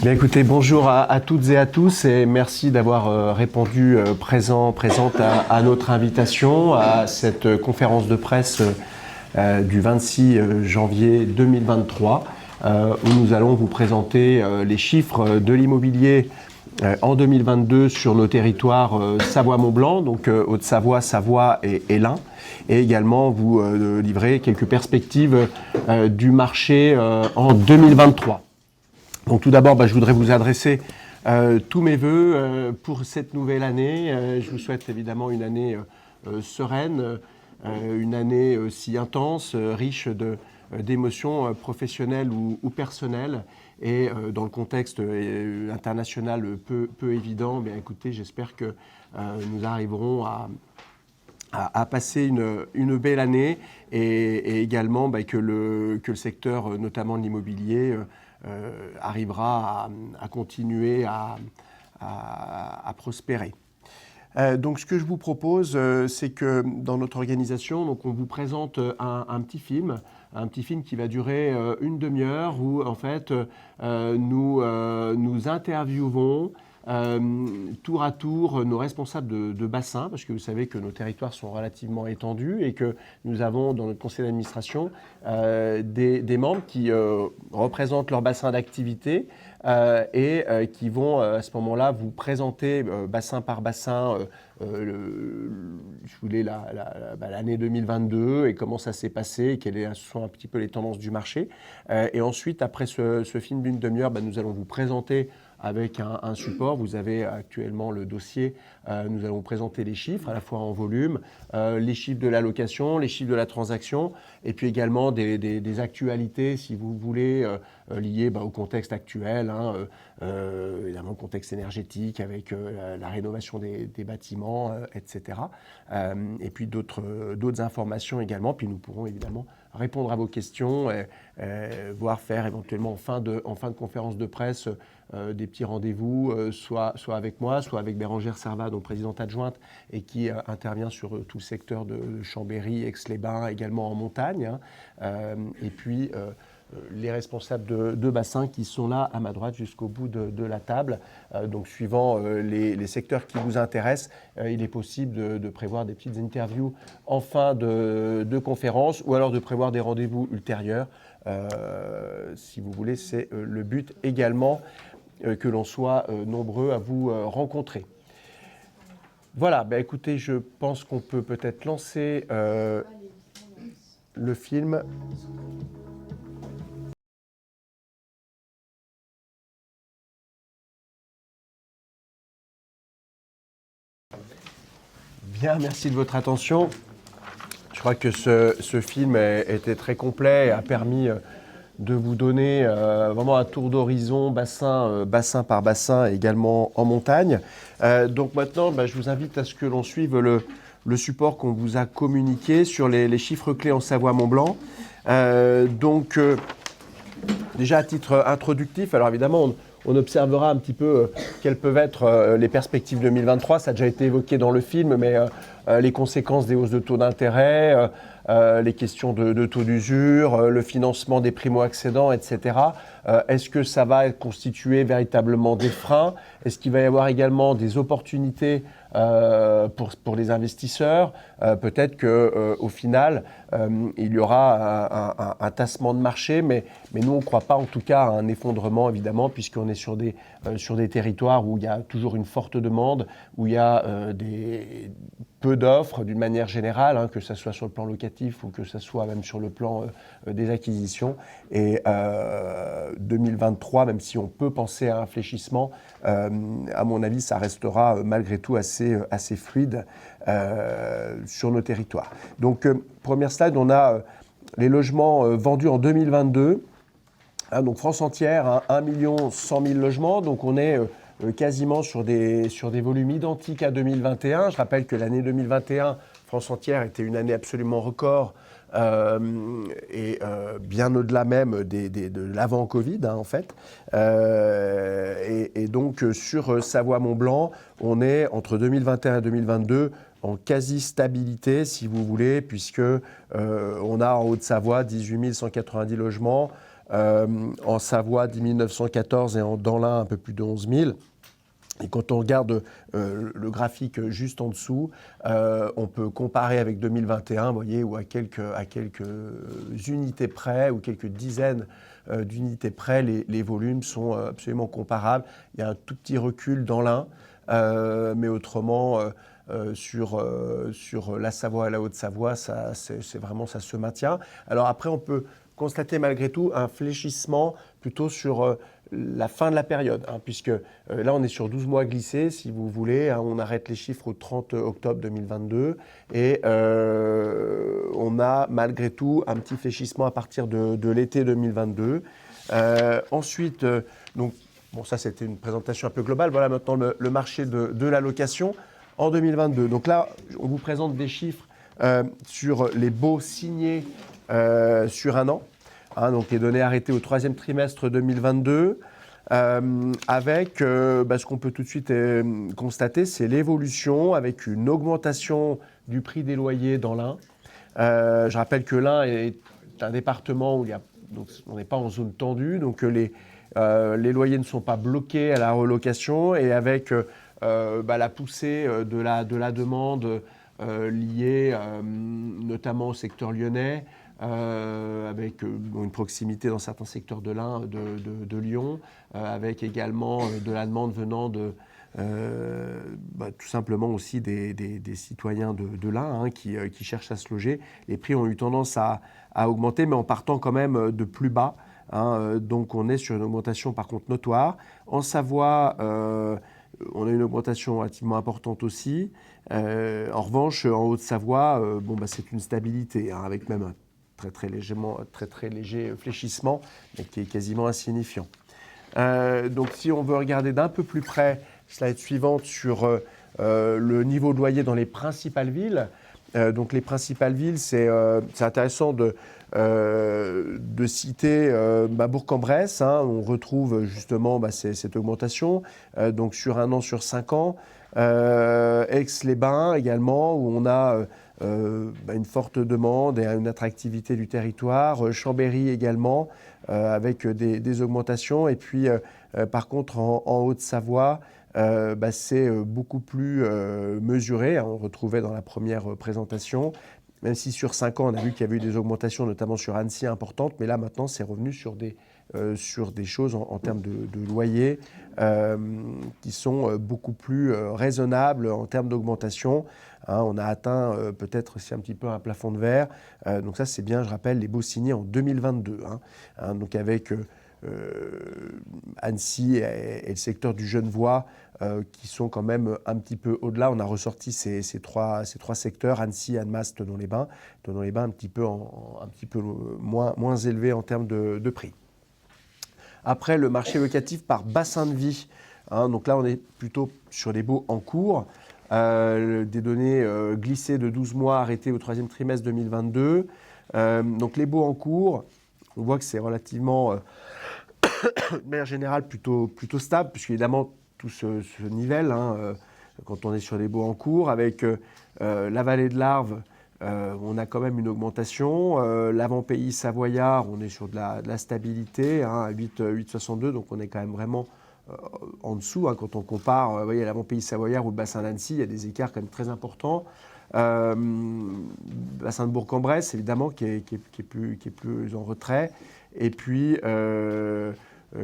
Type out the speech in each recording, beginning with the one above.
Bien écoutez, bonjour à toutes et à tous et merci d'avoir répondu présente à notre invitation à cette conférence de presse du 26 janvier 2023 où nous allons vous présenter les chiffres de l'immobilier en 2022 sur nos territoires Savoie-Mont-Blanc, donc Haute-Savoie, Savoie et l'Ain, et également vous livrer quelques perspectives du marché en 2023. Donc tout d'abord, je voudrais vous adresser tous mes vœux pour cette nouvelle année. Je vous souhaite évidemment une année sereine, une année si intense, riche d'émotions professionnelles ou personnelles. Et dans le contexte international peu évident, bien écoutez, j'espère que nous arriverons à passer une belle année et également que le secteur, notamment de l'immobilier, arrivera à continuer à prospérer. Donc ce que je vous propose, c'est que dans notre organisation, donc on vous présente un petit film qui va durer une demi-heure où en fait nous interviewons tour à tour nos responsables de bassin, parce que vous savez que nos territoires sont relativement étendus et que nous avons dans notre conseil d'administration des membres qui représentent leur bassin d'activité et qui vont à ce moment-là vous présenter bassin par bassin je voulais l'année 2022 et comment ça s'est passé, quelles sont un petit peu les tendances du marché. Et ensuite, après ce film d'une demi-heure, nous allons vous présenter avec un support. Vous avez actuellement le dossier. Nous allons vous présenter les chiffres, à la fois en volume, les chiffres de la location, les chiffres de la transaction, et puis également des actualités, si vous voulez, liées au contexte actuel, évidemment le contexte énergétique avec la rénovation des bâtiments, etc. Et puis d'autres informations également. Puis nous pourrons évidemment répondre à vos questions, voire faire éventuellement en fin de conférence de presse des petits rendez-vous, soit avec moi, soit avec Bérangère Servat, donc présidente adjointe, et qui intervient sur tout le secteur de Chambéry, Aix-les-Bains, également en montagne. Et puis les responsables de bassin qui sont là à ma droite jusqu'au bout de la table. Donc suivant les secteurs qui vous intéressent, il est possible de prévoir des petites interviews en fin de conférence ou alors de prévoir des rendez-vous ultérieurs. Si vous voulez, c'est le but également que l'on soit nombreux à vous rencontrer. Voilà, écoutez, je pense qu'on peut peut-être lancer le film. Bien, merci de votre attention. Je crois que ce film était très complet et a permis de vous donner vraiment un tour d'horizon, bassin par bassin, et également en montagne. Donc maintenant, je vous invite à ce que l'on suive le support qu'on vous a communiqué sur les chiffres clés en Savoie-Mont-Blanc. Déjà à titre introductif, alors évidemment, on observera un petit peu quelles peuvent être les perspectives 2023. Ça a déjà été évoqué dans le film, mais les conséquences des hausses de taux d'intérêt, les questions de taux d'usure, le financement des primo-accédants, etc. Est-ce que ça va constituer véritablement des freins? Est-ce qu'il va y avoir également des opportunités pour les investisseurs? Peut-être qu'au final, il y aura un tassement de marché, mais nous, on ne croit pas en tout cas à un effondrement, évidemment, puisqu'on est sur des territoires où il y a toujours une forte demande, où il y a peu d'offres d'une manière générale, que ce soit sur le plan locatif ou que ce soit même sur le plan des acquisitions. Et 2023, même si on peut penser à un fléchissement, à mon avis, ça restera malgré tout assez fluide sur nos territoires. Donc, première slide, on a les logements vendus en 2022. Donc France entière, 1 100 000 logements. Donc on est quasiment sur des volumes identiques à 2021. Je rappelle que l'année 2021, France entière était une année absolument record et bien au-delà même de l'avant-Covid, en fait. Et donc sur Savoie-Mont-Blanc, on est entre 2021 et 2022 en quasi-stabilité, si vous voulez, puisque on a en Haute-Savoie 18 190 logements, en Savoie 10 914 et dans l'Ain un peu plus de 11 000. Et quand on regarde le graphique juste en dessous, on peut comparer avec 2021, vous voyez, où à quelques unités près, ou quelques dizaines d'unités près, les volumes sont absolument comparables. Il y a un tout petit recul dans l'Ain, mais autrement, sur la Savoie et la Haute-Savoie, ça se maintient. Alors après, on peut constater malgré tout un fléchissement plutôt sur la fin de la période, puisque là on est sur 12 mois glissés, si vous voulez, on arrête les chiffres au 30 octobre 2022, et on a malgré tout un petit fléchissement à partir de l'été 2022. Ensuite, donc, bon, ça c'était une présentation un peu globale, voilà maintenant le marché de la location en 2022. Donc là, on vous présente des chiffres sur les baux signés sur un an. Donc les données arrêtées au troisième trimestre 2022, avec ce qu'on peut tout de suite constater, c'est l'évolution avec une augmentation du prix des loyers dans l'Ain. Je rappelle que l'Ain est un département où donc on n'est pas en zone tendue, donc les loyers ne sont pas bloqués à la relocation, et avec la poussée de la demande liée notamment au secteur lyonnais, avec une proximité dans certains secteurs de l'Ain, de Lyon, avec également de la demande venant de tout simplement aussi des citoyens de l'Ain qui cherchent à se loger. Les prix ont eu tendance à augmenter, mais en partant quand même de plus bas. Donc on est sur une augmentation par contre notoire. En Savoie, on a une augmentation relativement importante aussi. En revanche, en Haute-Savoie, c'est une stabilité, avec même un très léger fléchissement, mais qui est quasiment insignifiant. Donc si on veut regarder d'un peu plus près, slide suivante, sur le niveau de loyer dans les principales villes. Donc les principales villes, c'est intéressant de citer Bourg-en-Bresse. On retrouve justement cette augmentation, donc sur un an, sur 5 ans. Aix-les-Bains également, où on a une forte demande et une attractivité du territoire. Chambéry également, avec des augmentations. Et puis, par contre, en Haute-Savoie, c'est beaucoup plus mesuré. On le retrouvait dans la première présentation. Même si sur 5 ans, on a vu qu'il y avait eu des augmentations, notamment sur Annecy, importantes. Mais là, maintenant, c'est revenu sur des choses en termes de loyer qui sont beaucoup plus raisonnables en termes d'augmentation. On a atteint peut-être aussi un petit peu un plafond de verre. Donc ça, c'est bien, je rappelle, les baux signés en 2022. Donc avec Annecy et le secteur du Genevois qui sont quand même un petit peu au-delà. On a ressorti ces trois secteurs, Annecy, Annemasse, Thonon-les-Bains. Thonon-les-Bains un petit peu moins élevé en termes de prix. Après, le marché locatif par bassin de vie. Donc là, on est plutôt sur des baux en cours. Des données glissées de 12 mois arrêtées au troisième trimestre 2022. Donc les baux en cours, on voit que c'est relativement, de manière générale, plutôt stable, puisqu'évidemment, tout se nivelle quand on est sur les baux en cours. Avec la vallée de l'Arve, on a quand même une augmentation. L'avant-pays savoyard, on est sur de la stabilité, à 8,62, donc on est quand même vraiment en dessous. Quand on compare, vous voyez, l'avant-pays savoyard ou le bassin d'Annecy, il y a des écarts quand même très importants. Bassin de Bourg-en-Bresse, évidemment, qui est plus en retrait. Et puis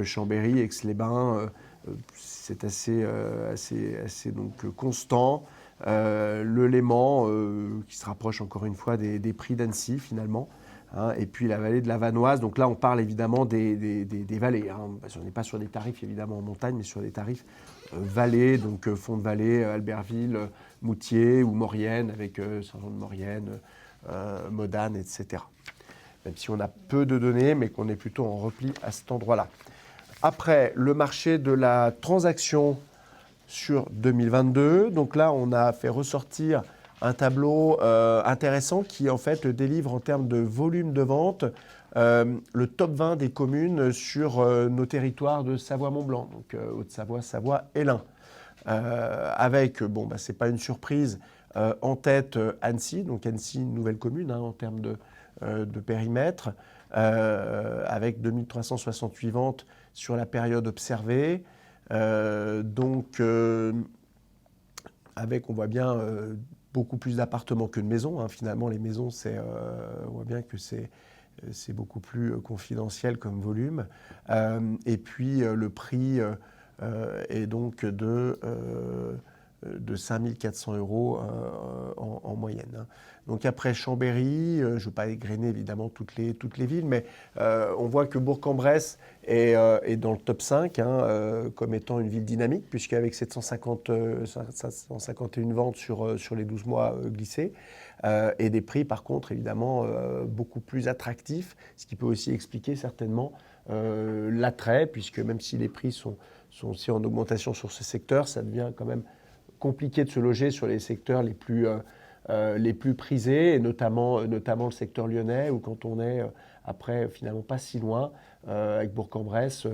Chambéry, Aix-les-Bains, c'est assez donc constant. Le Léman, qui se rapproche encore une fois des prix d'Annecy finalement. Et puis la vallée de la Vanoise. Donc là, on parle évidemment des vallées. On n'est pas sur des tarifs évidemment en montagne, mais sur des tarifs vallées, donc fond de vallée, Albertville, Moutier ou Maurienne, avec Saint-Jean-de-Maurienne, Modane, etc. Même si on a peu de données, mais qu'on est plutôt en repli à cet endroit-là. Après, le marché de la transaction sur 2022. Donc là, on a fait ressortir un tableau intéressant qui, en fait, délivre en termes de volume de vente le top 20 des communes sur nos territoires de Savoie-Mont-Blanc, donc Haute-Savoie, Savoie et l'Ain. Avec, c'est pas une surprise, en tête Annecy, donc Annecy, une nouvelle commune en termes de périmètre. avec 2368 ventes sur la période observée. Avec, on voit bien, beaucoup plus d'appartements que de maisons, hein. Finalement, les maisons, on voit bien que c'est beaucoup plus confidentiel comme volume. Et puis, le prix est donc de 5 400 € en moyenne, hein. Donc après Chambéry, je ne veux pas égrener évidemment toutes les villes, mais on voit que Bourg-en-Bresse est dans le top 5, hein, comme étant une ville dynamique, puisqu'avec 751 ventes sur les 12 mois glissés, et des prix par contre évidemment beaucoup plus attractifs, ce qui peut aussi expliquer certainement l'attrait, puisque même si les prix sont aussi en augmentation sur ce secteur, ça devient quand même compliqué de se loger sur les secteurs les plus prisés, et notamment le secteur lyonnais, où quand on est après finalement pas si loin, avec Bourg-en-Bresse,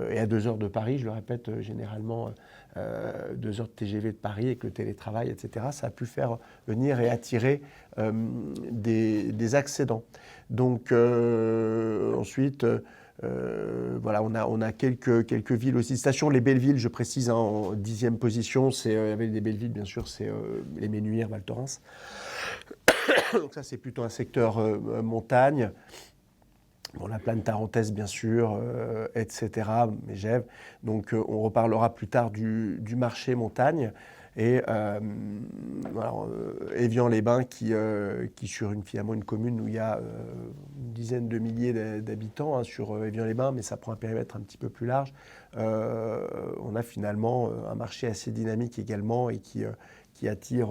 et à 2 heures de Paris, je le répète, généralement 2 heures de TGV de Paris, avec le télétravail, etc., ça a pu faire venir et attirer des accédants. Donc ensuite, voilà, on a quelques villes aussi. Stations, les belles villes, je précise, hein, en 10e position, avec des belles villes, bien sûr, c'est les Menuires, Val Thorens. Donc ça, c'est plutôt un secteur montagne. Bon, la plaine tarentaise, bien sûr, etc., Megève. Donc on reparlera plus tard du marché montagne. Et Évian-les-Bains qui sur finalement une commune où il y a une dizaine de milliers d'habitants, hein, sur Évian-les-Bains, mais ça prend un périmètre un petit peu plus large. On a finalement un marché assez dynamique également, et qui attire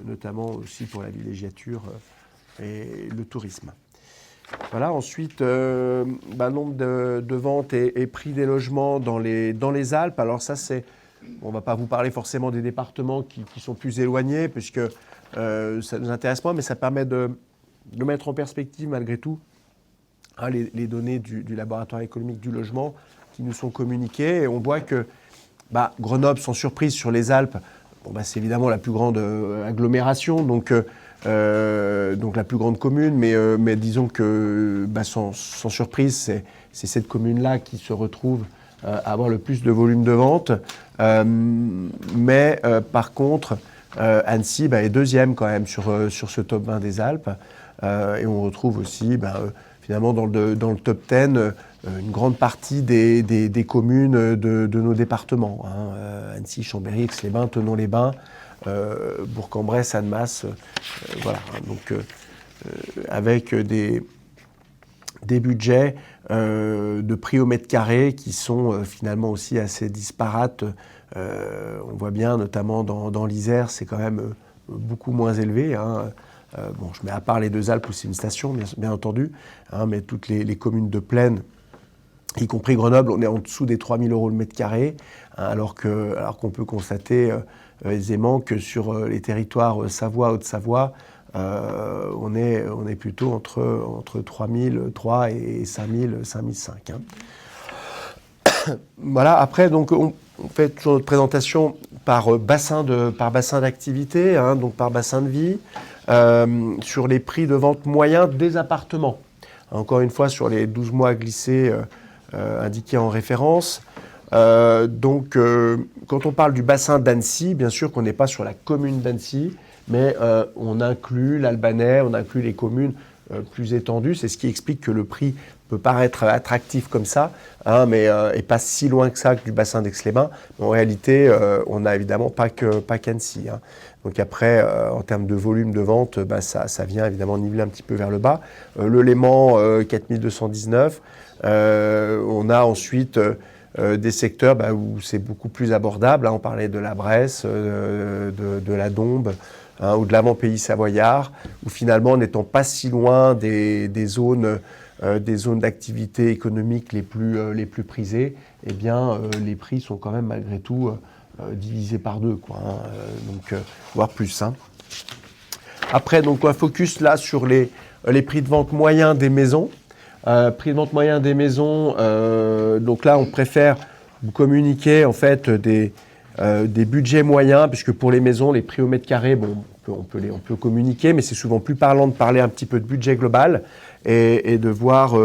notamment aussi pour la villégiature et le tourisme. Voilà, ensuite, nombre de ventes et prix des logements dans les Alpes. Alors ça, on ne va pas vous parler forcément des départements qui sont plus éloignés, puisque ça nous intéresse moins, mais ça permet de mettre en perspective malgré tout, hein, les données du laboratoire économique du logement qui nous sont communiquées. Et on voit que Grenoble, sans surprise, sur les Alpes, c'est évidemment la plus grande agglomération, donc la plus grande commune, mais disons que sans surprise, c'est cette commune-là qui se retrouve à avoir le plus de volume de vente. Mais par contre, Annecy est deuxième quand même sur ce top 20 des Alpes. Et on retrouve aussi finalement dans le top 10 une grande partie des communes de nos départements, hein. Annecy, Chambéry, Aix-les-Bains, Thonon-les-Bains, Bourg-en-Bresse, Annemasse, voilà. Donc avec des budgets de prix au mètre carré qui sont finalement aussi assez disparates. On voit bien, notamment dans l'Isère, c'est quand même beaucoup moins élevé, hein. Je mets à part les deux Alpes où c'est une station, bien entendu, hein, mais toutes les communes de plaine, y compris Grenoble, on est en dessous des 3 000 € le mètre carré, hein, alors qu'on peut constater aisément que sur les territoires Savoie, Haute-Savoie, on est plutôt entre 3 003 et 5 000, 5 500, hein. Voilà, après, donc, on fait toujours notre présentation par bassin d'activité, hein, donc par bassin de vie, sur les prix de vente moyens des appartements. Encore une fois, sur les 12 mois glissés indiqués en référence. Donc, quand on parle du bassin d'Annecy, bien sûr qu'on n'est pas sur la commune d'Annecy, mais on inclut l'Albanais, on inclut les communes plus étendues. C'est ce qui explique que le prix peut paraître attractif comme ça, hein, mais pas si loin que ça du bassin d'Aix-les-Bains. En réalité, on n'a évidemment pas qu'Annecy, hein. Donc après, en termes de volume de vente, ça vient évidemment niveler un petit peu vers le bas. Le Léman, 4219. On a ensuite des secteurs où c'est beaucoup plus abordable, hein. On parlait de la Bresse, de la Dombes, hein, ou de l'avant-pays savoyard, où finalement, n'étant pas si loin des zones d'activité économique les plus prisées, eh bien, les prix sont quand même malgré tout divisés par deux, quoi, hein, donc voire plus, hein. Après, donc, on focus là sur les prix de vente moyens des maisons. Prix de vente moyen des maisons, donc là, on préfère vous communiquer en fait des budgets moyens, puisque pour les maisons, les prix au mètre carré, on peut communiquer, mais c'est souvent plus parlant de parler un petit peu de budget global et de voir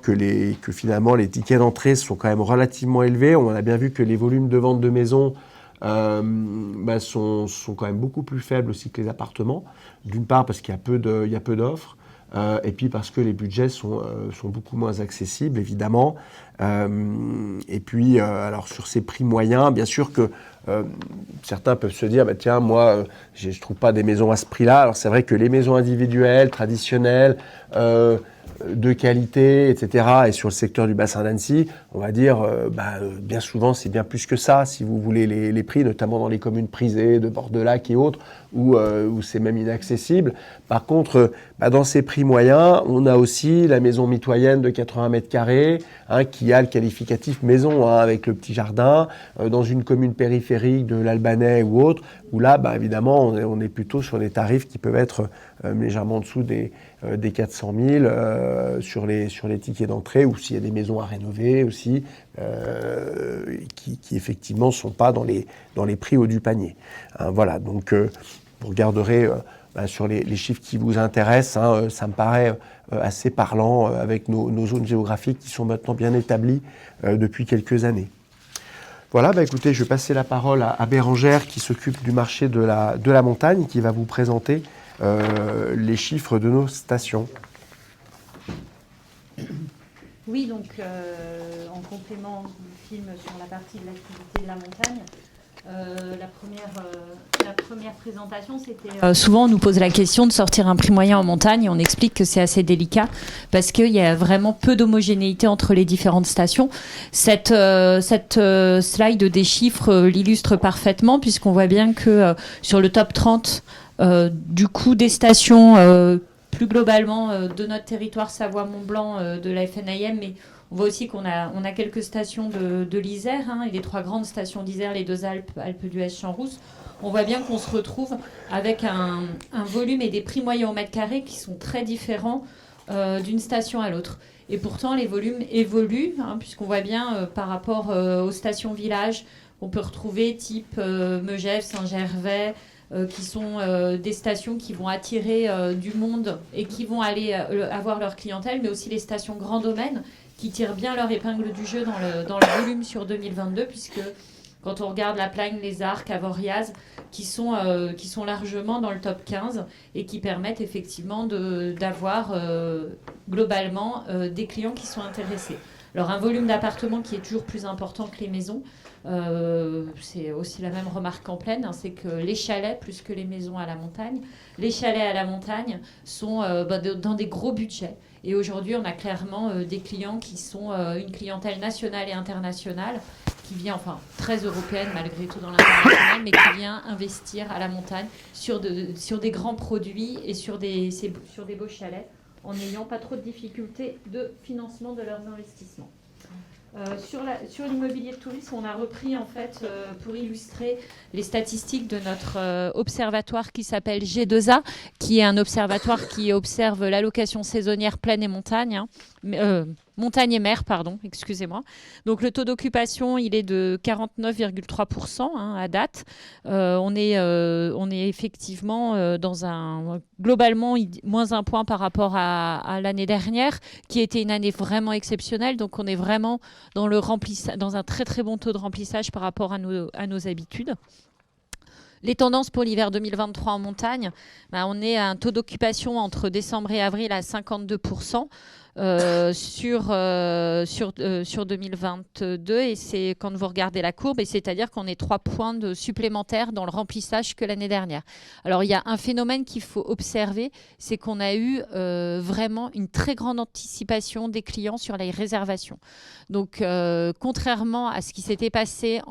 que finalement les tickets d'entrée sont quand même relativement élevés. On a bien vu que les volumes de vente de maisons sont quand même beaucoup plus faibles aussi que les appartements. D'une part parce qu'il y a peu d'offres. Et puis parce que les budgets sont beaucoup moins accessibles, évidemment. Et puis, alors sur ces prix moyens, bien sûr que certains peuvent se dire, tiens, moi, je ne trouve pas des maisons à ce prix-là. Alors c'est vrai que les maisons individuelles, traditionnelles, de qualité, etc., et sur le secteur du bassin d'Annecy, on va dire, bien souvent, c'est bien plus que ça, si vous voulez les prix, notamment dans les communes prisées, de bord de lac et autres, où c'est même inaccessible. Par contre, dans ces prix moyens, on a aussi la maison mitoyenne de 80 mètres carrés, qui a le qualificatif maison, avec le petit jardin, dans une commune périphérique de l'Albanais ou autre, où là, évidemment, on est plutôt sur des tarifs qui peuvent être légèrement en dessous des 400 000 sur les tickets d'entrée, ou s'il y a des maisons à rénover aussi, qui effectivement ne sont pas dans les prix haut du panier. Voilà, donc vous regarderez sur les chiffres qui vous intéressent, ça me paraît assez parlant avec nos zones géographiques qui sont maintenant bien établies depuis quelques années. Voilà, écoutez, je vais passer la parole à Bérangère qui s'occupe du marché de la montagne, qui va vous présenter les chiffres de nos stations. Oui, donc en complément du film sur la partie de l'activité de la montagne, la première présentation, c'était... souvent, on nous pose la question de sortir un prix moyen en montagne et on explique que c'est assez délicat parce qu'il y a vraiment peu d'homogénéité entre les différentes stations. Cette slide des chiffres l'illustre parfaitement puisqu'on voit bien que sur le top 30 du coup des stations plus globalement de notre territoire Savoie-Mont-Blanc de la FNIM, mais on voit aussi qu'on a quelques stations de l'Isère, et les 3 grandes stations d'Isère, les 2 Alpes, Alpes d'Huez, Champs-Rousses. On voit bien qu'on se retrouve avec un volume et des prix moyens au mètre carré qui sont très différents d'une station à l'autre. Et pourtant, les volumes évoluent, puisqu'on voit bien par rapport aux stations villages, on peut retrouver type Megève, Saint-Gervais, qui sont des stations qui vont attirer du monde et qui vont aller avoir leur clientèle, mais aussi les stations grand domaine qui tirent bien leur épingle du jeu dans le volume sur 2022, puisque quand on regarde La Plagne, Les Arcs, Avoriaz, qui sont largement dans le top 15 et qui permettent effectivement d'avoir globalement des clients qui sont intéressés. Alors un volume d'appartements qui est toujours plus important que les maisons, c'est aussi la même remarque en plaine, c'est que les chalets, plus que les maisons à la montagne, les chalets à la montagne sont dans des gros budgets. Et aujourd'hui, on a clairement des clients qui sont une clientèle nationale et internationale, qui vient, enfin très européenne malgré tout dans l'international, mais qui vient investir à la montagne sur des grands produits et sur des beaux chalets, en n'ayant pas trop de difficultés de financement de leurs investissements. Sur l'immobilier de tourisme, on a repris en fait pour illustrer les statistiques de notre observatoire qui s'appelle G2A, qui est un observatoire qui observe l'allocation saisonnière plaine et montagne, montagne et mer, pardon, excusez-moi. Donc le taux d'occupation, il est de 49,3% à date. On est effectivement globalement moins un point par rapport à l'année dernière, qui était une année vraiment exceptionnelle. Donc on est vraiment dans un très très bon taux de remplissage par rapport à nos habitudes. Les tendances pour l'hiver 2023 en montagne, on est à un taux d'occupation entre décembre et avril à 52%. Sur 2022, et c'est quand vous regardez la courbe, et c'est-à-dire qu'on est 3 points supplémentaires dans le remplissage que l'année dernière. Alors il y a un phénomène qu'il faut observer, c'est qu'on a eu vraiment une très grande anticipation des clients sur les réservations. Donc contrairement à ce qui s'était passé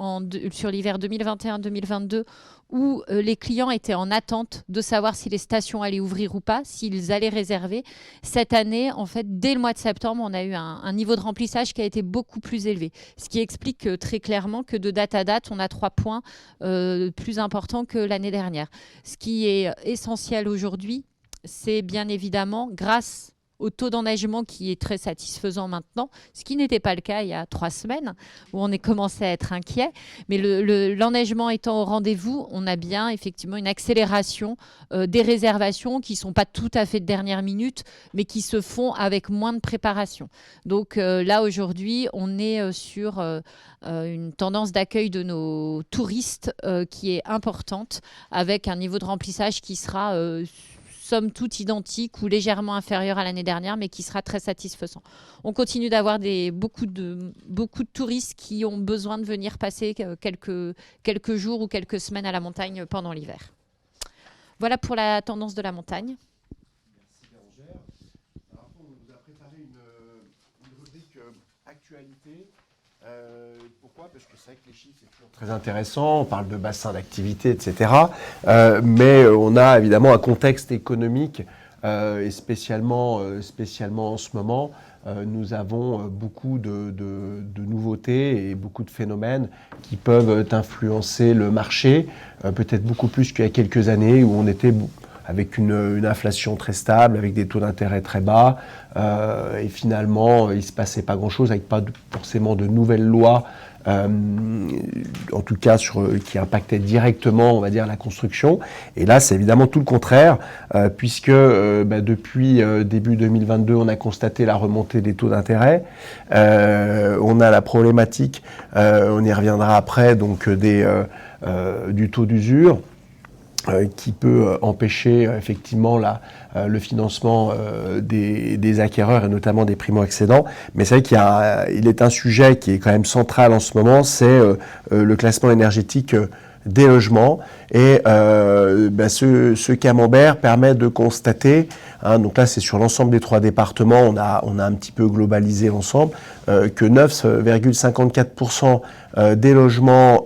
sur l'hiver 2021-2022, où les clients étaient en attente de savoir si les stations allaient ouvrir ou pas, s'ils allaient réserver. Cette année, en fait, dès le mois de septembre, on a eu un niveau de remplissage qui a été beaucoup plus élevé. Ce qui explique très clairement que de date à date, on a 3 points plus importants que l'année dernière. Ce qui est essentiel aujourd'hui, c'est bien évidemment, grâce au taux d'enneigement qui est très satisfaisant maintenant, ce qui n'était pas le cas il y a 3 semaines, où on est commencé à être inquiet. Mais l'enneigement étant au rendez-vous, on a bien effectivement une accélération des réservations qui ne sont pas tout à fait de dernière minute, mais qui se font avec moins de préparation. Donc là, aujourd'hui, on est sur une tendance d'accueil de nos touristes qui est importante, avec un niveau de remplissage qui sera somme toute identique ou légèrement inférieur à l'année dernière, mais qui sera très satisfaisant. On continue d'avoir beaucoup de touristes qui ont besoin de venir passer quelques jours ou quelques semaines à la montagne pendant l'hiver. Voilà pour la tendance de la montagne. Merci Bérangère. Alors, on nous a préparé une rubrique actualité. Pourquoi ? Parce que c'est vrai que les chiffres, c'est toujours très intéressant. On parle de bassin d'activité, etc. Mais on a évidemment un contexte économique et spécialement en ce moment. Nous avons beaucoup de nouveautés et beaucoup de phénomènes qui peuvent influencer le marché, peut-être beaucoup plus qu'il y a quelques années où on était avec une inflation très stable, avec des taux d'intérêt très bas, et finalement, il ne se passait pas grand-chose, avec pas forcément de nouvelles lois, en tout cas qui impactaient directement, on va dire, la construction. Et là, c'est évidemment tout le contraire, puisque depuis début 2022, on a constaté la remontée des taux d'intérêt. On a la problématique, on y reviendra après, donc du taux d'usure, qui peut empêcher effectivement le financement des acquéreurs et notamment des primo-accédants. Mais c'est vrai qu'il est un sujet qui est quand même central en ce moment, c'est le classement énergétique des logements. Et ce camembert permet de constater, donc là c'est sur l'ensemble des 3 départements, on a un petit peu globalisé l'ensemble, que 9,54% des logements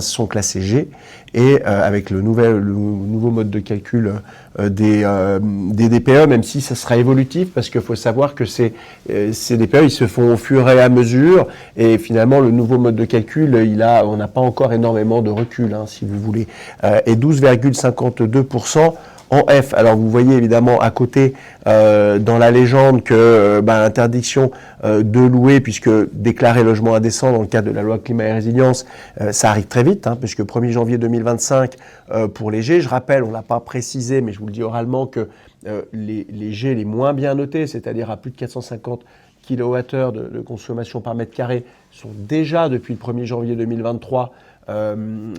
sont classés G. Et avec le nouveau mode de calcul des DPE, même si ça sera évolutif, parce qu'il faut savoir que ces DPE, ils se font au fur et à mesure, et finalement, le nouveau mode de calcul, on n'a pas encore énormément de recul, si vous voulez, et 12,52% en F. Alors vous voyez évidemment à côté dans la légende que l'interdiction de louer, puisque déclarer logement indécent dans le cadre de la loi climat et résilience, ça arrive très vite, puisque 1er janvier 2025 pour les G. Je rappelle, on ne l'a pas précisé, mais je vous le dis oralement, que les G les moins bien notés, c'est-à-dire à plus de 450 kWh de consommation par mètre carré, sont déjà depuis le 1er janvier 2023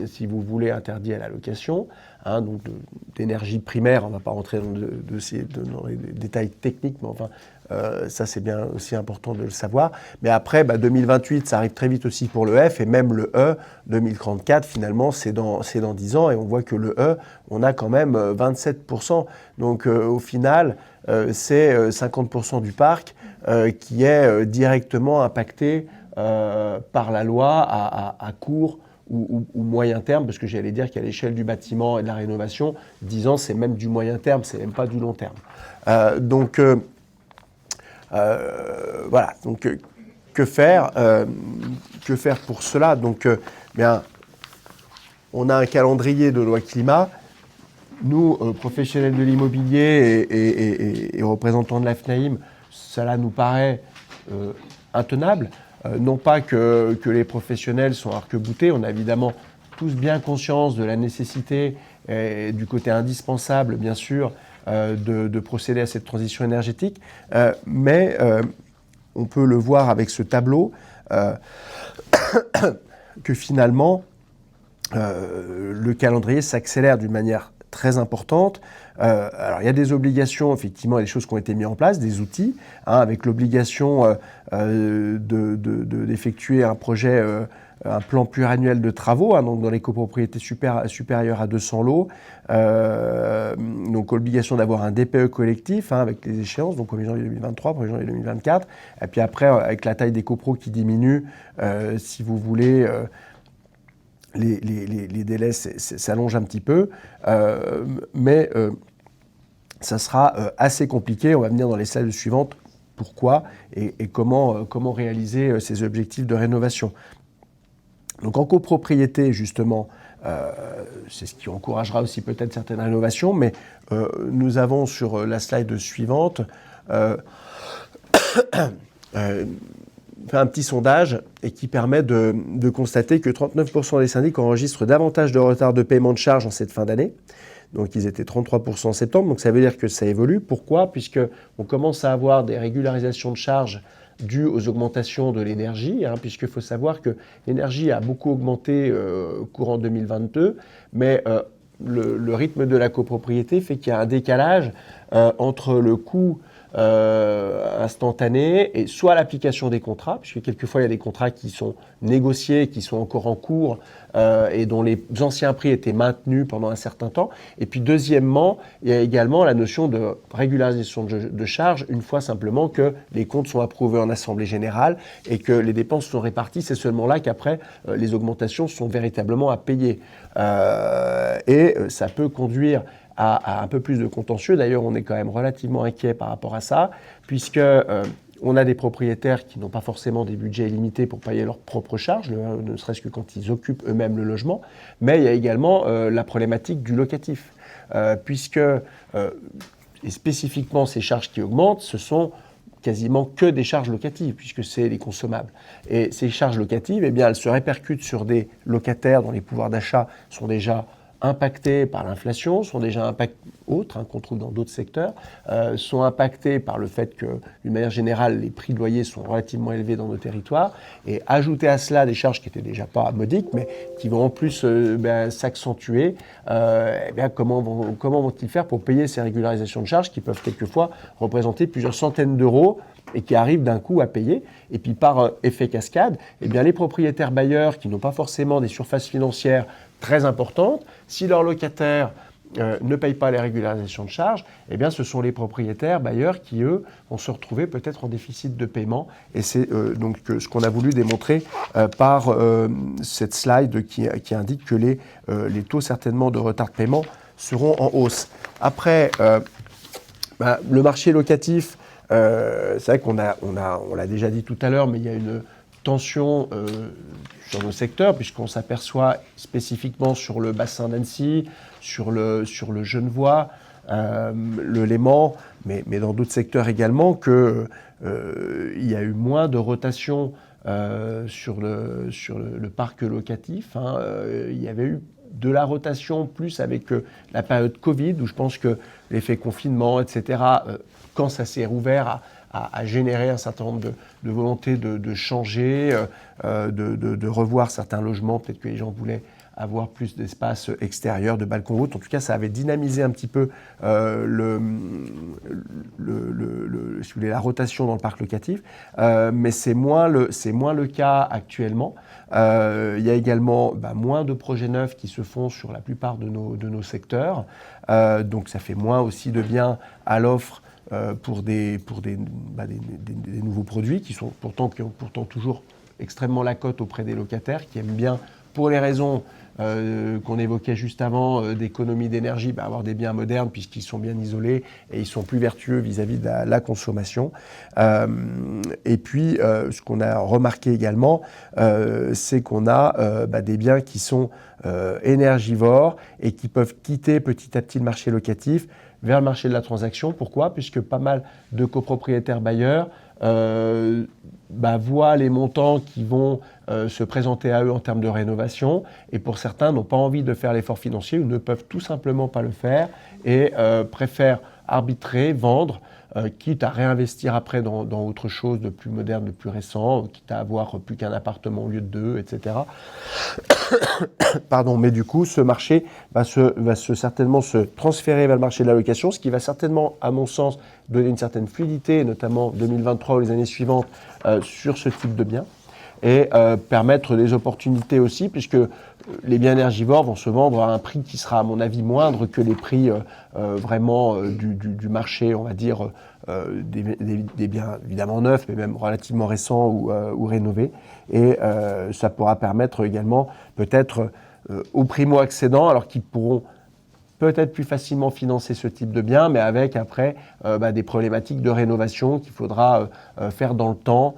si vous voulez, interdit à la location, donc d'énergie primaire. On ne va pas rentrer dans les détails techniques, mais enfin, ça c'est bien aussi important de le savoir. Mais après, 2028, ça arrive très vite aussi pour le F, et même le E, 2034, finalement, c'est dans 10 ans, et on voit que le E, on a quand même 27%. Donc au final, c'est 50% du parc qui est directement impacté par la loi à court ou moyen terme, parce que j'allais dire qu'à l'échelle du bâtiment et de la rénovation, 10 ans, c'est même du moyen terme, c'est même pas du long terme. Voilà, donc que faire pour cela? Donc, on a un calendrier de loi climat. Nous, professionnels de l'immobilier et représentants de la FNAIM, cela nous paraît intenable. Non pas que les professionnels sont arc-boutés, on a évidemment tous bien conscience de la nécessité et du côté indispensable, bien sûr, de procéder à cette transition énergétique, mais on peut le voir avec ce tableau que finalement, le calendrier s'accélère d'une manière très importante. Alors, il y a des obligations, effectivement, il y a des choses qui ont été mises en place, des outils, avec l'obligation d'effectuer un projet, un plan pluriannuel de travaux, donc dans les copropriétés supérieures à 200 lots. Donc, obligation d'avoir un DPE collectif avec les échéances, donc 1er janvier 2023, 1er janvier 2024. Et puis après, avec la taille des copros qui diminue, si vous voulez... Les délais s'allongent un petit peu, mais ça sera assez compliqué. On va venir dans les slides suivantes. Pourquoi et comment réaliser ces objectifs de rénovation. Donc en copropriété, justement, c'est ce qui encouragera aussi peut-être certaines rénovations, mais nous avons sur la slide suivante fait un petit sondage et qui permet de constater que 39% des syndics enregistrent davantage de retard de paiement de charges en cette fin d'année. Donc ils étaient 33% en septembre, donc ça veut dire que ça évolue. Pourquoi ? Puisqu'on commence à avoir des régularisations de charges dues aux augmentations de l'énergie, puisqu'il faut savoir que l'énergie a beaucoup augmenté courant 2022, mais le rythme de la copropriété fait qu'il y a un décalage entre le coût instantané et soit l'application des contrats, puisque quelquefois il y a des contrats qui sont négociés, qui sont encore en cours et dont les anciens prix étaient maintenus pendant un certain temps. Et puis deuxièmement, il y a également la notion de régularisation de charges une fois simplement que les comptes sont approuvés en assemblée générale et que les dépenses sont réparties. C'est seulement là qu'après les augmentations sont véritablement à payer. Et ça peut conduire à un peu plus de contentieux. D'ailleurs, on est quand même relativement inquiet par rapport à ça, puisque on a des propriétaires qui n'ont pas forcément des budgets illimités pour payer leurs propres charges, ne serait-ce que quand ils occupent eux-mêmes le logement, mais il y a également la problématique du locatif, puisque, et spécifiquement ces charges qui augmentent, ce sont quasiment que des charges locatives, puisque c'est les consommables. Et ces charges locatives, eh bien, elles se répercutent sur des locataires dont les pouvoirs d'achat sont déjà impactés par l'inflation, sont déjà autres qu'on trouve dans d'autres secteurs, sont impactés par le fait que, d'une manière générale, les prix de loyer sont relativement élevés dans nos territoires, et ajouter à cela des charges qui n'étaient déjà pas modiques, mais qui vont en plus s'accentuer, comment vont-ils faire pour payer ces régularisations de charges qui peuvent quelquefois représenter plusieurs centaines d'euros et qui arrivent d'un coup à payer. Et puis par effet cascade, eh bien, les propriétaires bailleurs qui n'ont pas forcément des surfaces financières très importantes, si leurs locataires ne payent pas les régularisations de charges, eh bien, ce sont les propriétaires bailleurs qui, eux, vont se retrouver peut-être en déficit de paiement. Et c'est donc ce qu'on a voulu démontrer par cette slide qui indique que les taux certainement de retard de paiement seront en hausse. Après, le marché locatif, c'est vrai qu'on l'a déjà dit tout à l'heure, mais il y a une tension sur nos secteurs, puisqu'on s'aperçoit spécifiquement sur le bassin d'Annecy, sur le Genevois, le Léman, mais dans d'autres secteurs également, qu'il y a eu moins de rotation sur le parc locatif. Il y avait eu de la rotation plus avec la période Covid, où je pense que l'effet confinement, etc., quand ça s'est rouvert, à générer un certain nombre de volontés de changer, de revoir certains logements. Peut-être que les gens voulaient avoir plus d'espace extérieur, de balcons hauts. En tout cas, ça avait dynamisé un petit peu si vous voulez, la rotation dans le parc locatif. Mais c'est moins le cas actuellement. Il y a également moins de projets neufs qui se font sur la plupart de nos secteurs. Donc ça fait moins aussi de biens à l'offre pour des nouveaux produits qui ont pourtant toujours extrêmement la cote auprès des locataires qui aiment bien, pour les raisons qu'on évoquait juste avant, d'économie d'énergie, avoir des biens modernes puisqu'ils sont bien isolés et ils sont plus vertueux vis-à-vis de la consommation. Et puis, ce qu'on a remarqué également, c'est qu'on a des biens qui sont énergivores et qui peuvent quitter petit à petit le marché locatif vers le marché de la transaction. Pourquoi ? Puisque pas mal de copropriétaires bailleurs voient les montants qui vont se présenter à eux en termes de rénovation, et pour certains n'ont pas envie de faire l'effort financier ou ne peuvent tout simplement pas le faire et préfèrent arbitrer, vendre, quitte à réinvestir après dans autre chose de plus moderne, de plus récent, quitte à avoir plus qu'un appartement au lieu de deux, etc. Pardon, mais du coup, ce marché va certainement se transférer vers le marché de la location, ce qui va certainement, à mon sens, donner une certaine fluidité, notamment 2023 ou les années suivantes, sur ce type de biens, et permettre des opportunités aussi, puisque les biens énergivores vont se vendre à un prix qui sera, à mon avis, moindre que les prix vraiment du marché, on va dire, des biens évidemment neufs, mais même relativement récents ou rénovés. Et ça pourra permettre également, peut-être, aux primo-accédants, alors qu'ils pourront peut-être plus facilement financer ce type de biens, mais avec après des problématiques de rénovation qu'il faudra faire dans le temps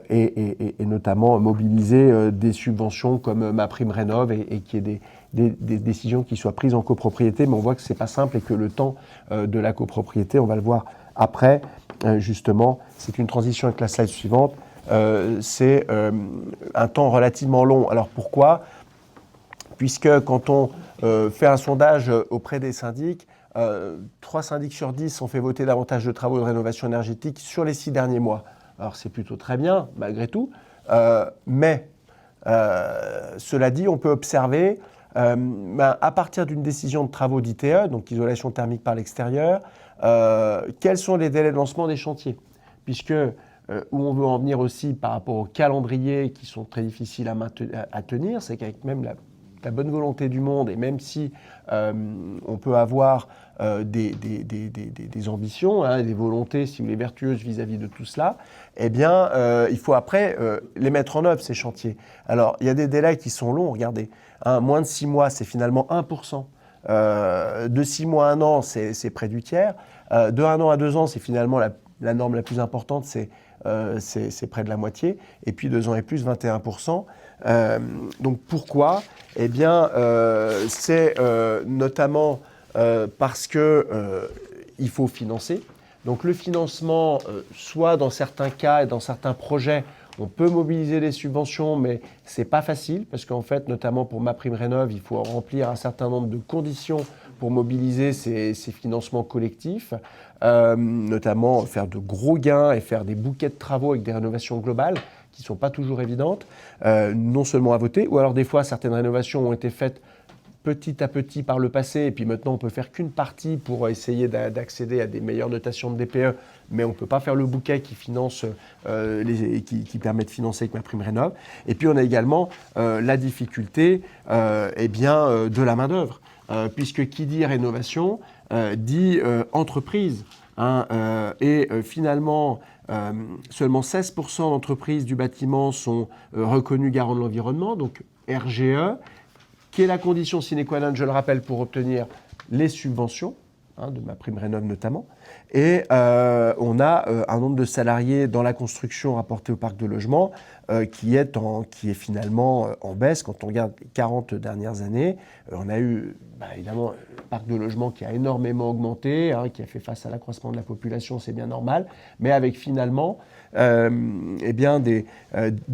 et notamment mobiliser des subventions comme MaPrimeRénov' et qu'il y ait des décisions qui soient prises en copropriété. Mais on voit que ce n'est pas simple et que le temps de la copropriété, on va le voir après, justement, c'est une transition avec la slide suivante, c'est un temps relativement long. Alors pourquoi ? Puisque quand on fait un sondage auprès des syndics, 3 syndics sur 10 ont fait voter davantage de travaux de rénovation énergétique sur les 6 derniers mois. Alors c'est plutôt très bien, malgré tout, mais cela dit, on peut observer à partir d'une décision de travaux d'ITE, donc isolation thermique par l'extérieur, quels sont les délais de lancement des chantiers, puisque où on veut en venir aussi par rapport aux calendriers qui sont très difficiles à tenir, c'est qu'avec même la bonne volonté du monde, et même si on peut avoir des ambitions, des volontés, si vous voulez, vertueuses vis-à-vis de tout cela, eh bien, il faut après les mettre en œuvre, ces chantiers. Alors, il y a des délais qui sont longs, regardez. Moins de 6 mois, c'est finalement 1%. De 6 mois à 1 an, c'est près du tiers. De 1 an à 2 ans, c'est finalement la norme la plus importante, c'est près de la moitié. Et puis 2 ans et plus, 21%. Donc pourquoi ? Eh bien, c'est notamment parce que il faut financer. Donc le financement, soit dans certains cas et dans certains projets, on peut mobiliser des subventions, mais ce n'est pas facile, parce qu'en fait, notamment pour MaPrimeRénov', il faut remplir un certain nombre de conditions pour mobiliser ces financements collectifs, notamment faire de gros gains et faire des bouquets de travaux avec des rénovations globales qui ne sont pas toujours évidentes, non seulement à voter, ou alors des fois, certaines rénovations ont été faites petit à petit par le passé, et puis maintenant on peut faire qu'une partie pour essayer d'accéder à des meilleures notations de DPE, mais on ne peut pas faire le bouquet qui finance, qui permet de financer avec MaPrimeRénov'. Et puis on a également la difficulté de la main-d'œuvre, puisque qui dit rénovation dit entreprise. Finalement, seulement 16% d'entreprises du bâtiment sont reconnues garants de l'environnement, donc RGE, qui est la condition sine qua non, je le rappelle, pour obtenir les subventions, de MaPrimeRénov' notamment. Et on a un nombre de salariés dans la construction rapporté au parc de logement qui est finalement en baisse. Quand on regarde les 40 dernières années, on a eu évidemment le parc de logement qui a énormément augmenté, qui a fait face à l'accroissement de la population, c'est bien normal, mais avec finalement de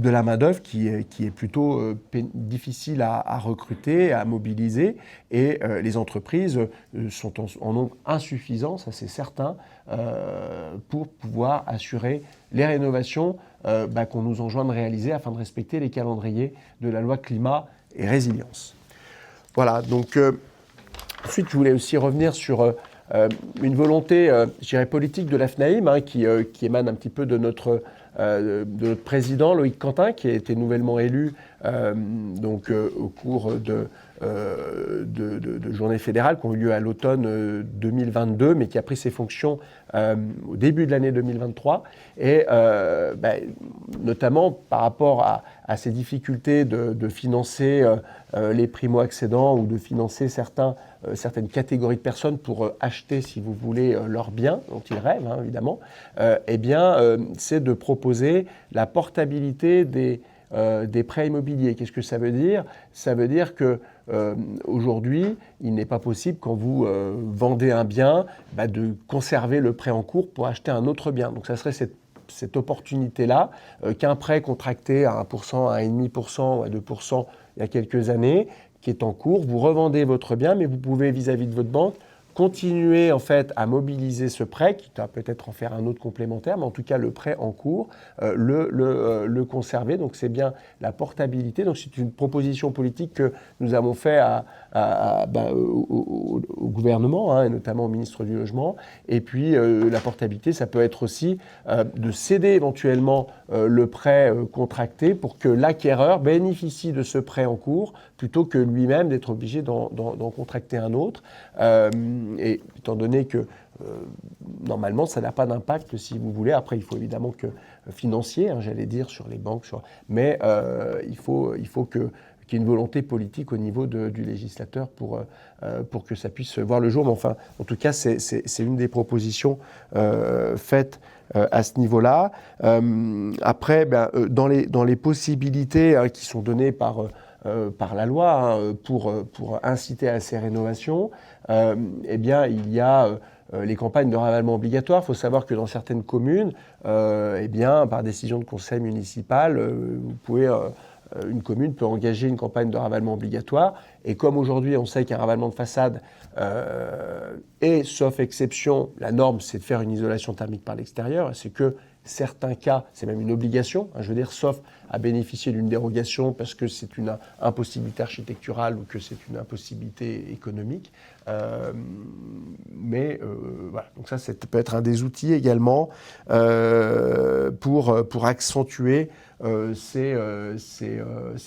la main-d'œuvre qui est plutôt difficile à recruter, à mobiliser, et les entreprises sont en nombre insuffisant, ça c'est certain, pour pouvoir assurer les rénovations qu'on nous enjoint de réaliser afin de respecter les calendriers de la loi climat et résilience. Voilà, donc ensuite je voulais aussi revenir sur une volonté, je dirais, politique de la FNAIM, qui émane un petit peu de notre président Loïc Quentin, qui a été nouvellement élu au cours de journées fédérales qui ont eu lieu à l'automne 2022, mais qui a pris ses fonctions au début de l'année 2023, et notamment par rapport à ces difficultés de financer les primo-accédants ou de financer certaines catégories de personnes pour acheter, si vous voulez, leurs biens, dont ils rêvent, évidemment, c'est de proposer la portabilité des prêts immobiliers. Qu'est-ce que ça veut dire ? Ça veut dire que aujourd'hui, il n'est pas possible, quand vous vendez un bien, de conserver le prêt en cours pour acheter un autre bien. Donc ça serait cette opportunité-là, qu'un prêt contracté à 1%, à 1,5% ou à 2% il y a quelques années, qui est en cours, vous revendez votre bien, mais vous pouvez, vis-à-vis de votre banque, continuer en fait à mobiliser ce prêt, qui va peut-être en faire un autre complémentaire, mais en tout cas le prêt en cours, le conserver. Donc c'est bien la portabilité. Donc c'est une proposition politique que nous avons fait au gouvernement, et notamment au ministre du Logement. Et puis la portabilité, ça peut être aussi de céder éventuellement le prêt contracté pour que l'acquéreur bénéficie de ce prêt en cours plutôt que lui-même d'être obligé d'en contracter un autre. Et étant donné que normalement ça n'a pas d'impact, si vous voulez, après il faut évidemment que financier, j'allais dire, sur les banques, mais il faut qu'il y ait une volonté politique au niveau du législateur pour que ça puisse voir le jour. Mais enfin, en tout cas, c'est une des propositions faites à ce niveau-là. Après, dans les possibilités qui sont données par la loi pour inciter à ces rénovations, il y a les campagnes de ravalement obligatoire. Il faut savoir que dans certaines communes, eh bien, par décision de conseil municipal, une commune peut engager une campagne de ravalement obligatoire. Et comme aujourd'hui, on sait qu'un ravalement de façade est, sauf exception, la norme, c'est de faire une isolation thermique par l'extérieur. C'est que certains cas, c'est même une obligation, je veux dire, sauf à bénéficier d'une dérogation parce que c'est une impossibilité architecturale ou que c'est une impossibilité économique. Voilà. Donc ça peut être un des outils également pour accentuer ces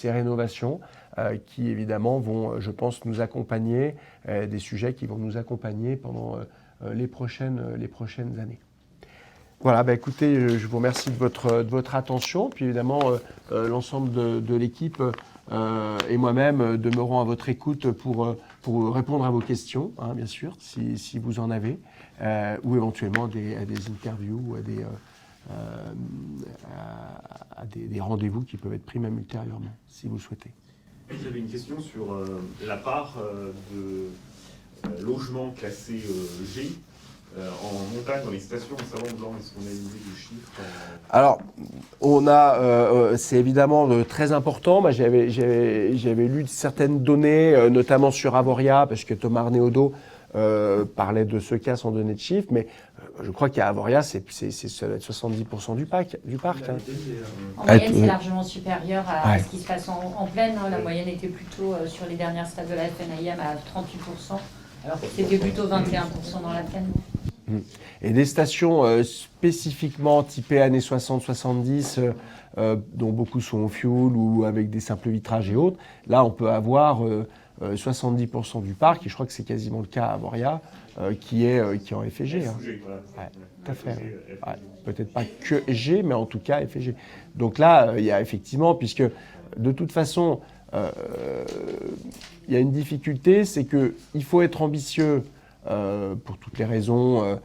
rénovations qui évidemment vont, je pense, nous accompagner, des sujets qui vont nous accompagner pendant les prochaines années. Voilà, écoutez, je vous remercie de votre attention. Puis évidemment, l'ensemble de l'équipe et moi-même demeurons à votre écoute pour répondre à vos questions, bien sûr, si vous en avez, ou éventuellement à des interviews ou à des rendez-vous qui peuvent être pris même ultérieurement, si vous le souhaitez. J'avais une question sur la part de logements classés G en montagne dans les stations, savoir est-ce qu'on a une idée du chiffre Alors, c'est évidemment très important. J'avais lu certaines données, notamment sur Avoria, parce que Thomas Arnéodo parlait de ce cas sans donner de chiffres, mais je crois qu'à Avoria, ça doit être 70% du parc. En moyenne, c'est largement supérieur à ce qui se passe en plaine. La moyenne était plutôt sur les dernières stades de la FNIM à 38%, alors que c'était plutôt 21% dans la plaine. Et des stations spécifiquement typées années 60-70, dont beaucoup sont au fioul ou avec des simples vitrages et autres, là on peut avoir 70% du parc, et je crois que c'est quasiment le cas à Avoria, qui est en FG. Tout à fait. Peut-être pas que G, mais en tout cas FG. Donc là, il y a effectivement, puisque de toute façon, il y a une difficulté, c'est qu'il faut être ambitieux pour toutes les raisons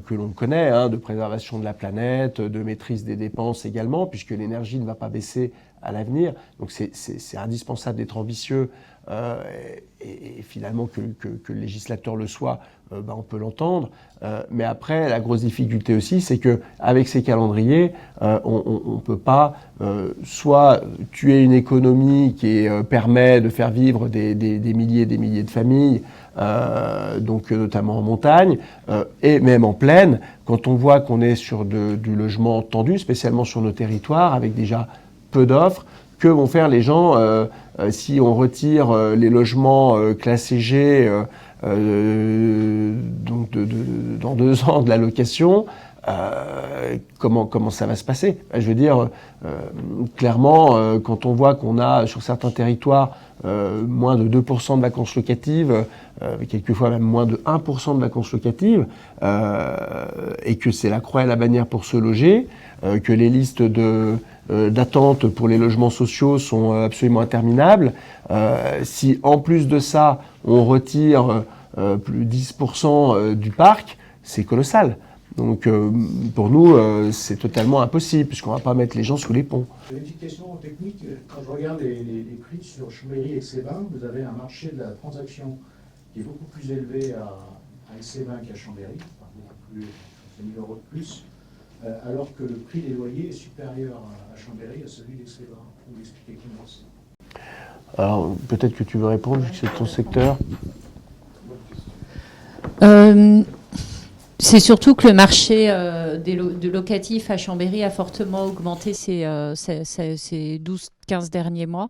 que l'on connaît, de préservation de la planète, de maîtrise des dépenses également, puisque l'énergie ne va pas baisser à l'avenir. Donc c'est indispensable d'être ambitieux et finalement que le législateur le soit, on peut l'entendre. Mais après, la grosse difficulté aussi, c'est qu'avec ces calendriers, on ne peut pas soit tuer une économie qui permet de faire vivre des milliers et des milliers de familles, donc notamment en montagne, et même en plaine, quand on voit qu'on est sur du logement tendu, spécialement sur nos territoires, avec déjà peu d'offres, que vont faire les gens si on retire les logements classés G donc dans 2 ans de la location, comment ça va se passer? Je veux dire, clairement, quand on voit qu'on a sur certains territoires moins de 2% de vacances locatives, quelquefois même moins de 1% de vacances locatives, et que c'est la croix et la bannière pour se loger, que les listes d'attente pour les logements sociaux sont absolument interminables. Si en plus de ça, on retire plus de 10% du parc, c'est colossal. Donc pour nous, c'est totalement impossible, puisqu'on ne va pas mettre les gens sous les ponts. J'ai une petite question technique. Quand je regarde les prix sur Chambéry et Aix-les-Bains, vous avez un marché de la transaction qui est beaucoup plus élevé à Aix-les-Bains qu'à Chambéry, beaucoup plus, 1 000 € de plus, alors que le prix des loyers est supérieur à Chambéry à celui d'Aix-les-Bains. Vous expliquez comment ça? Alors peut-être que tu veux répondre, vu que c'est ton secteur. C'est surtout que le marché de locatif à Chambéry a fortement augmenté ces 12-15 derniers mois,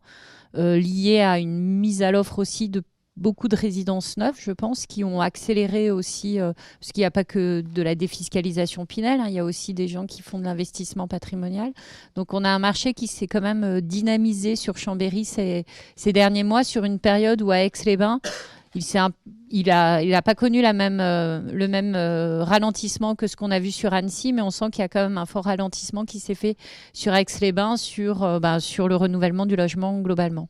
lié à une mise à l'offre aussi de beaucoup de résidences neuves, je pense, qui ont accéléré aussi, parce qu'il n'y a pas que de la défiscalisation Pinel, il y a aussi des gens qui font de l'investissement patrimonial. Donc on a un marché qui s'est quand même dynamisé sur Chambéry ces derniers mois, sur une période où à Aix-les-Bains, il n'a pas connu le même ralentissement que ce qu'on a vu sur Annecy, mais on sent qu'il y a quand même un fort ralentissement qui s'est fait sur Aix-les-Bains, sur le renouvellement du logement globalement.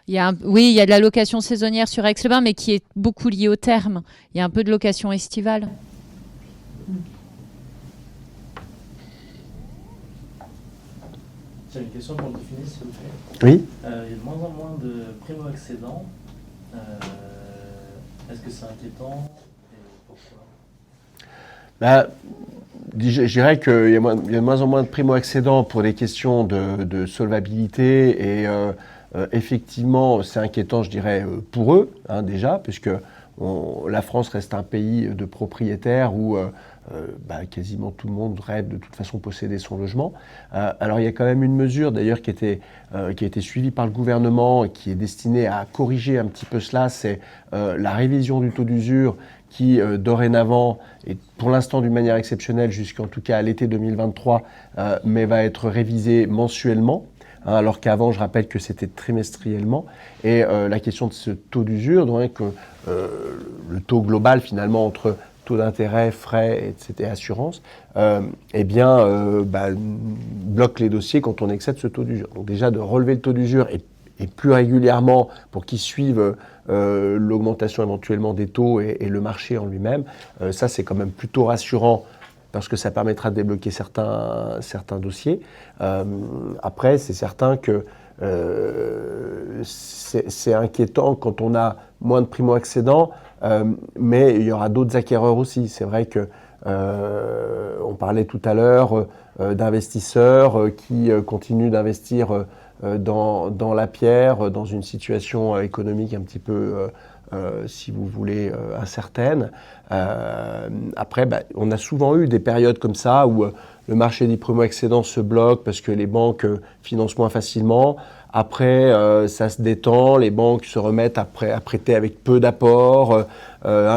Il y a de la location saisonnière sur Aix-les-Bains, mais qui est beaucoup liée au terme. Il y a un peu de location estivale. J'ai une question pour le définir, s'il vous plaît. Oui. Il y a de moins en moins de primo-accédants. Est-ce que c'est inquiétant et pourquoi? Je dirais qu'il y a de moins en moins de primo-accédants pour des questions de solvabilité et effectivement c'est inquiétant je dirais pour eux déjà puisque la France reste un pays de propriétaires où quasiment tout le monde rêve de toute façon posséder son logement. Alors il y a quand même une mesure d'ailleurs qui a été suivie par le gouvernement et qui est destinée à corriger un petit peu cela, c'est la révision du taux d'usure qui dorénavant est pour l'instant d'une manière exceptionnelle jusqu'en tout cas à l'été 2023, mais va être révisée mensuellement. Alors qu'avant, je rappelle que c'était trimestriellement. Et la question de ce taux d'usure, donc le taux global finalement entre taux d'intérêt, frais, etc., assurance, bloque les dossiers quand on excède ce taux d'usure. Donc déjà de relever le taux d'usure et plus régulièrement pour qu'ils suivent l'augmentation éventuellement des taux et le marché en lui-même, ça c'est quand même plutôt rassurant parce que ça permettra de débloquer certains dossiers. Après, c'est certain que c'est inquiétant quand on a moins de primo-accédants, mais il y aura d'autres acquéreurs aussi. C'est vrai que on parlait tout à l'heure d'investisseurs qui continuent d'investir dans la pierre, dans une situation économique un petit peu, si vous voulez, incertaine. Après, on a souvent eu des périodes comme ça où le marché des primo-accédants se bloque parce que les banques financent moins facilement. Après, ça se détend, les banques se remettent à prêter avec peu d'apports.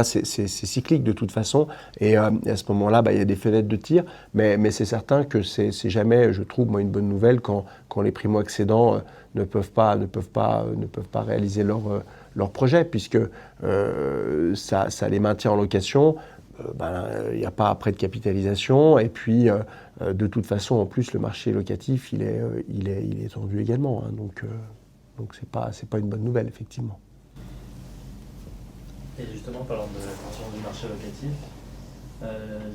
C'est cyclique de toute façon. Et à ce moment-là, il y a des fenêtres de tir. Mais c'est certain que c'est jamais, je trouve, moi, une bonne nouvelle quand les primo-accédants ne peuvent pas réaliser leur projet, puisque ça les maintient en location. Il n'y a pas après de capitalisation. Et puis, de toute façon, en plus, le marché locatif, il est tendu également. Donc c'est pas une bonne nouvelle, effectivement. Et justement, parlant de la tension du marché locatif,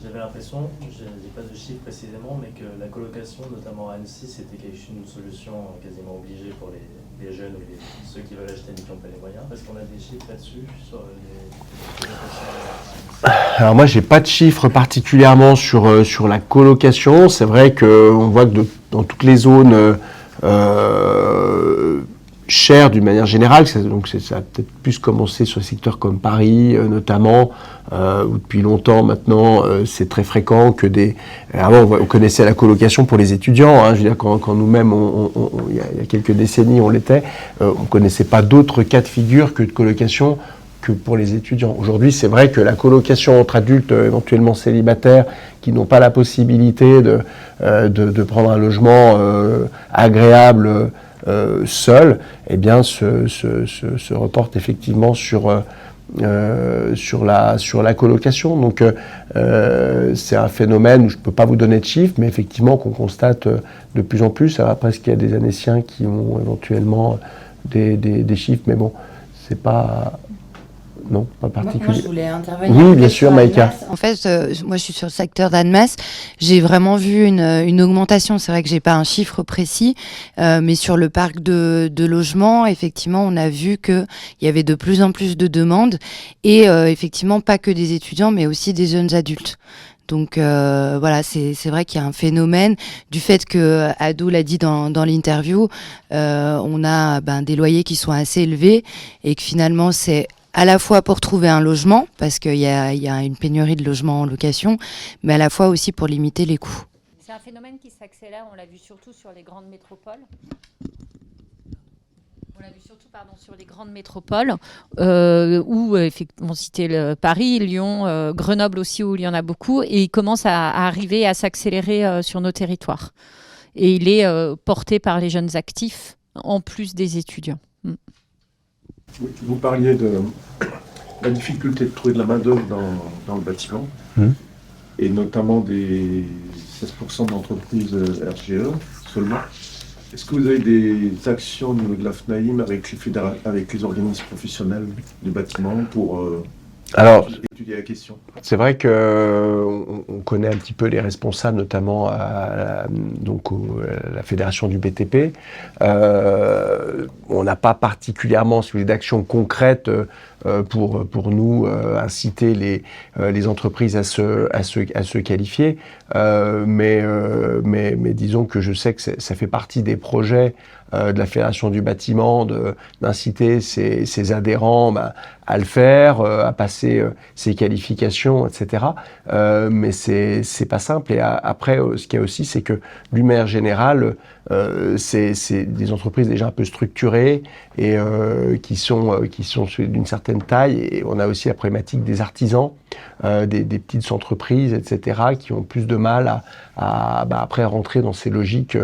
j'avais l'impression, je n'ai pas de chiffres précisément, mais que la colocation, notamment à Annecy, c'était une solution quasiment obligée pour les jeunes ou ceux qui veulent acheter mais qui n'ont pas les moyens. Est-ce qu'on a des chiffres là-dessus sur les colocations? Alors moi, j'ai pas de chiffres particulièrement sur la colocation. C'est vrai qu'on voit que dans toutes les zones chères d'une manière générale, ça a peut-être plus commencé sur les secteurs comme Paris notamment, où depuis longtemps maintenant c'est très fréquent que avant on connaissait la colocation pour les étudiants, je veux dire quand nous-mêmes il y a quelques décennies on l'était, on connaissait pas d'autres cas de figure que de colocation que pour les étudiants. Aujourd'hui, c'est vrai que la colocation entre adultes éventuellement célibataires qui n'ont pas la possibilité de prendre un logement agréable seul, eh bien, se reporte effectivement sur la colocation. Donc, c'est un phénomène où je ne peux pas vous donner de chiffres, mais effectivement qu'on constate de plus en plus. Alors après, il y a des Annéciens qui ont éventuellement des chiffres, mais bon, c'est pas... Non, pas particulier. Moi, je voulais intervenir. Oui, bien sûr, Maïka. En fait, moi, je suis sur le secteur d'Annemasse. J'ai vraiment vu une augmentation. C'est vrai que j'ai pas un chiffre précis, mais sur le parc de logements, effectivement, on a vu que il y avait de plus en plus de demandes et effectivement pas que des étudiants, mais aussi des jeunes adultes. Donc voilà, c'est vrai qu'il y a un phénomène du fait que Ado l'a dit dans l'interview, on a des loyers qui sont assez élevés et que finalement c'est à la fois pour trouver un logement, parce qu'il y a une pénurie de logements en location, mais à la fois aussi pour limiter les coûts. C'est un phénomène qui s'accélère, on l'a vu surtout sur les grandes métropoles. Sur les grandes métropoles, où effectivement, on citait Paris, Lyon, Grenoble aussi, où il y en a beaucoup, et il commence à arriver à s'accélérer sur nos territoires. Et il est porté par les jeunes actifs, en plus des étudiants. Vous parliez de la difficulté de trouver de la main-d'œuvre dans le bâtiment, et notamment des 16% d'entreprises RGE seulement. Est-ce que vous avez des actions au niveau de la FNAIM avec les organismes professionnels du bâtiment pour... Alors, étudier la question. C'est vrai qu'on connaît un petit peu les responsables, notamment à la fédération du BTP. On n'a pas particulièrement, si vous voulez, d'action concrète pour nous inciter les entreprises à se qualifier. Mais disons que je sais que ça fait partie des projets de la Fédération du bâtiment d'inciter ses adhérents à le faire, à passer ses qualifications, etc. Mais c'est pas simple. Et après, ce qu'il y a aussi, c'est que d'une manière générale, c'est des entreprises déjà un peu structurées et qui sont d'une certaine taille. Et on a aussi la problématique des artisans, des petites entreprises, etc., qui ont plus de mal à après rentrer dans ces logiques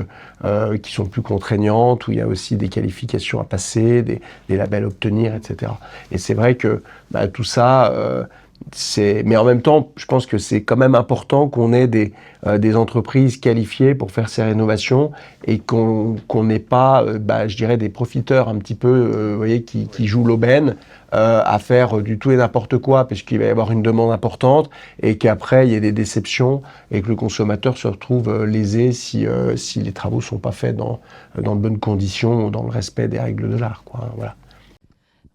qui sont plus contraignantes, où il y a aussi des qualifications à passer, des labels à obtenir, etc. Et c'est vrai que tout ça, mais en même temps, je pense que c'est quand même important qu'on ait des entreprises qualifiées pour faire ces rénovations et qu'on n'ait pas, je dirais, des profiteurs un petit peu, vous voyez, qui jouent l'aubaine à faire du tout et n'importe quoi, parce qu'il va y avoir une demande importante et qu'après il y ait des déceptions et que le consommateur se retrouve lésé si les travaux sont pas faits dans de bonnes conditions, dans le respect des règles de l'art, quoi. Voilà.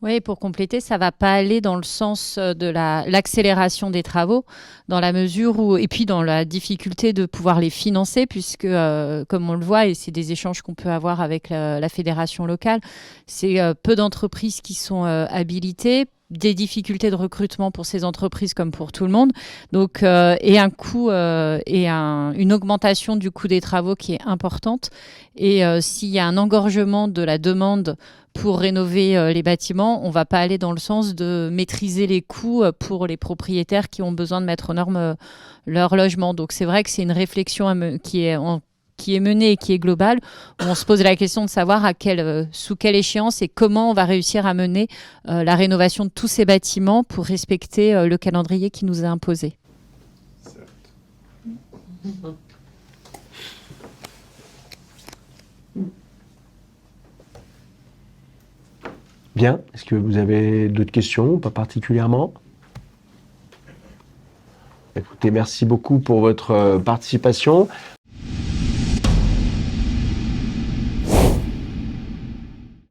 Oui, pour compléter, ça ne va pas aller dans le sens de l'accélération des travaux, dans la mesure où, et puis dans la difficulté de pouvoir les financer, puisque, comme on le voit, et c'est des échanges qu'on peut avoir avec la fédération locale, c'est peu d'entreprises qui sont habilitées, des difficultés de recrutement pour ces entreprises comme pour tout le monde, donc et un coût et une augmentation du coût des travaux qui est importante. Et s'il y a un engorgement de la demande pour rénover les bâtiments, on ne va pas aller dans le sens de maîtriser les coûts pour les propriétaires qui ont besoin de mettre aux normes leur logement. Donc c'est vrai que c'est une réflexion qui est menée et qui est globale, où on se pose la question de savoir sous quelle échéance et comment on va réussir à mener la rénovation de tous ces bâtiments pour respecter le calendrier qui nous est imposé. Bien. Est-ce que vous avez d'autres questions? Pas particulièrement. Écoutez, merci beaucoup pour votre participation.